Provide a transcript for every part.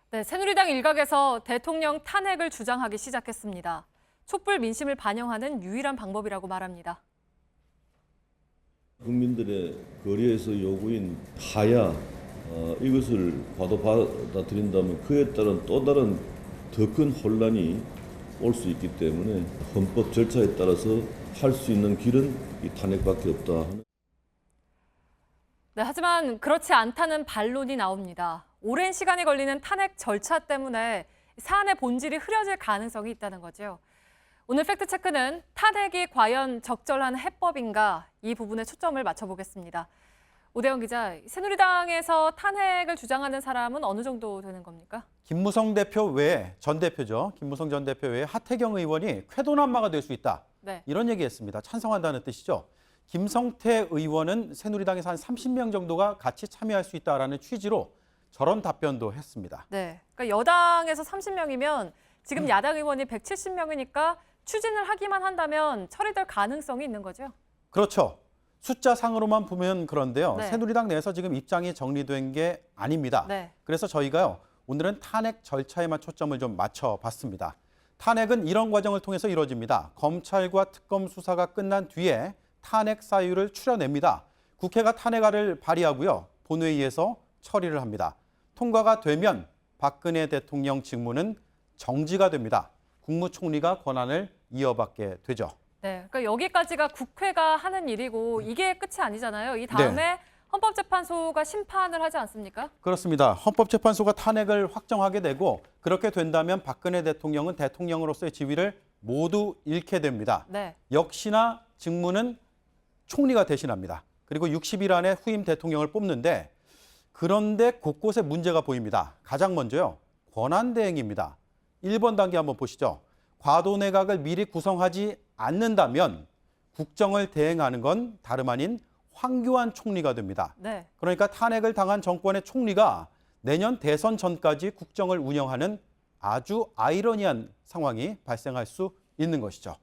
네, 새누리당 일각에서 대통령 탄핵을 주장하기 시작했습니다. 촛불 민심을 반영하는 유일한 방법이라고 말합니다. 국민들의 거리에서 요구인 하야 이것을 받아들인다면 그에 따른 또 다른 더 큰 혼란이 올 수 있기 때문에 헌법 절차에 따라서 할 수 있는 길은 이 탄핵밖에 없다 하는. 네, 하지만 그렇지 않다는 반론이 나옵니다. 오랜 시간이 걸리는 탄핵 절차 때문에 사안의 본질이 흐려질 가능성이 있다는 거죠. 오늘 팩트체크는 탄핵이 과연 적절한 해법인가 이 부분에 초점을 맞춰보겠습니다. 오대영 기자, 새누리당에서 탄핵을 주장하는 사람은 어느 정도 되는 겁니까? 김무성 대표 외에 전 대표죠. 김무성 전 대표 외에 하태경 의원이 쾌도난마가 될 수 있다. 네. 이런 얘기했습니다. 찬성한다는 뜻이죠. 김성태 의원은 새누리당에서 한 30명 정도가 같이 참여할 수 있다라는 취지로 저런 답변도 했습니다. 네. 그러니까 여당에서 30명이면 지금 야당 의원이 170명이니까 추진을 하기만 한다면 처리될 가능성이 있는 거죠? 그렇죠. 숫자상으로만 보면 그런데요. 네. 새누리당 내에서 지금 입장이 정리된 게 아닙니다. 네. 그래서 저희가요. 오늘은 탄핵 절차에만 초점을 좀 맞춰봤습니다. 탄핵은 이런 과정을 통해서 이루어집니다. 검찰과 특검 수사가 끝난 뒤에 탄핵 사유를 추려냅니다. 국회가 탄핵안을 발의하고요. 본회의에서 처리를 합니다. 통과가 되면 박근혜 대통령 직무는 정지가 됩니다. 국무총리가 권한을 이어받게 되죠. 네. 그러니까 여기까지가 국회가 하는 일이고 이게 끝이 아니잖아요. 이 다음에 헌법재판소가 심판을 하지 않습니까? 그렇습니다. 헌법재판소가 탄핵을 확정하게 되고 그렇게 된다면 박근혜 대통령은 대통령으로서의 지위를 모두 잃게 됩니다. 네. 역시나 직무는 총리가 대신합니다. 그리고 60일 안에 후임 대통령을 뽑는데 그런데 곳곳에 문제가 보입니다. 가장 먼저요. 권한대행입니다. 1번 단계 한번 보시죠. 과도내각을 미리 구성하지 않는다면 국정을 대행하는 건 다름 아닌 황교안 총리가 됩니다. 네. 그러니까 탄핵을 당한 정권의 총리가 내년 대선 전까지 국정을 운영하는 아주 아이러니한 상황이 발생할 수 있는 것이죠.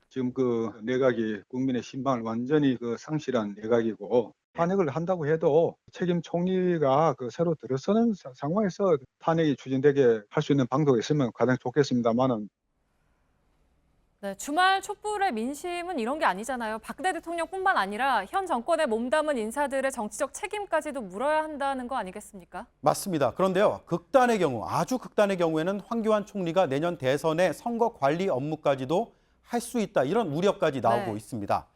지금 그 내각이 국민의 신방을 완전히 상실한 내각이고 탄핵을 한다고 해도 책임 총리가 새로 들어서는 상황에서 탄핵이 추진되게 할 수 있는 방도가 있으면 가장 좋겠습니다만은. 네, 주말 촛불의 민심은 이런 게 아니잖아요. 박근혜 대통령뿐만 아니라 현 정권에 몸담은 인사들의 정치적 책임까지도 물어야 한다는 거 아니겠습니까? 맞습니다. 그런데요. 극단의 경우, 아주 극단의 경우에는 황교안 총리가 내년 대선의 선거 관리 업무까지도 할 수 있다. 이런 우려까지 나오고 네. 있습니다.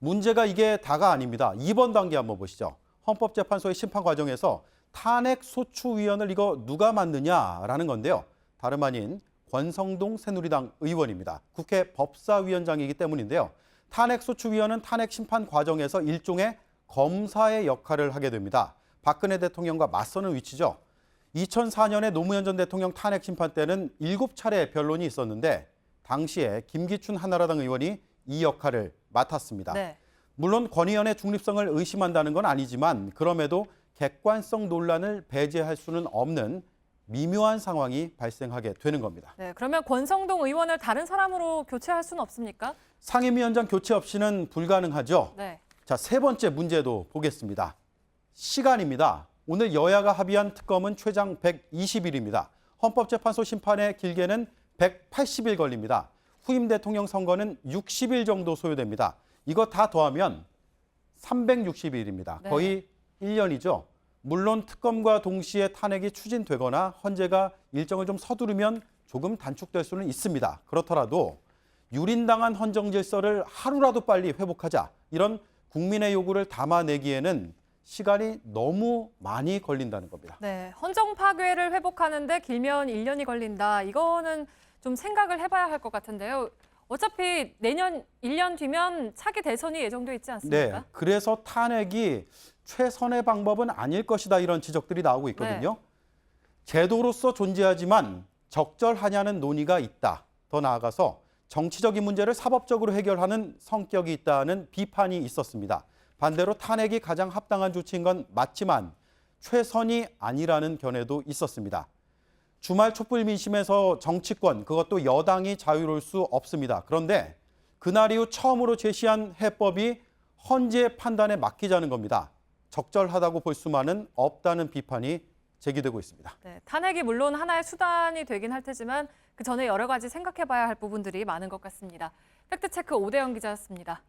문제가 이게 다가 아닙니다. 2번 단계 한번 보시죠. 헌법재판소의 심판 과정에서 탄핵소추위원을 이거 누가 맡느냐라는 건데요. 다름 아닌 권성동 새누리당 의원입니다. 국회 법사위원장이기 때문인데요. 탄핵소추위원은 탄핵심판 과정에서 일종의 검사의 역할을 하게 됩니다. 박근혜 대통령과 맞서는 위치죠. 2004년에 노무현 전 대통령 탄핵심판 때는 7차례 변론이 있었는데 당시에 김기춘 한나라당 의원이 이 역할을 맡았습니다. 네. 물론 권위원의 중립성을 의심한다는 건 아니지만 그럼에도 객관성 논란을 배제할 수는 없는 미묘한 상황이 발생하게 되는 겁니다. 네, 그러면 권성동 의원을 다른 사람으로 교체할 수는 없습니까? 상임위원장 교체 없이는 불가능하죠. 네. 자, 세 번째 문제도 보겠습니다. 시간입니다. 오늘 여야가 합의한 특검은 최장 120일입니다. 헌법재판소 심판의 길게는 180일 걸립니다. 후임 대통령 선거는 60일 정도 소요됩니다. 이거 다 더하면 360일입니다. 네. 거의 1년이죠. 물론 특검과 동시에 탄핵이 추진되거나 헌재가 일정을 좀 서두르면 조금 단축될 수는 있습니다. 그렇더라도 유린당한 헌정 질서를 하루라도 빨리 회복하자. 이런 국민의 요구를 담아내기에는 시간이 너무 많이 걸린다는 겁니다. 네, 헌정 파괴를 회복하는데 길면 1년이 걸린다. 이거는 좀 생각을 해봐야 할 것 같은데요. 어차피 내년 1년 뒤면 차기 대선이 예정돼 있지 않습니까? 네, 그래서 탄핵이 최선의 방법은 아닐 것이다 이런 지적들이 나오고 있거든요. 제도로서 존재하지만 적절하냐는 논의가 있다. 더 나아가서 정치적인 문제를 사법적으로 해결하는 성격이 있다는 비판이 있었습니다. 반대로 탄핵이 가장 합당한 조치인 건 맞지만 최선이 아니라는 견해도 있었습니다. 주말 촛불 민심에서 정치권, 그것도 여당이 자유로울 수 없습니다. 그런데 그날 이후 처음으로 제시한 해법이 헌재 판단에 맡기자는 겁니다. 적절하다고 볼 수만은 없다는 비판이 제기되고 있습니다. 네, 탄핵이 물론 하나의 수단이 되긴 할 테지만 그 전에 여러 가지 생각해봐야 할 부분들이 많은 것 같습니다. 팩트체크 오대영 기자였습니다.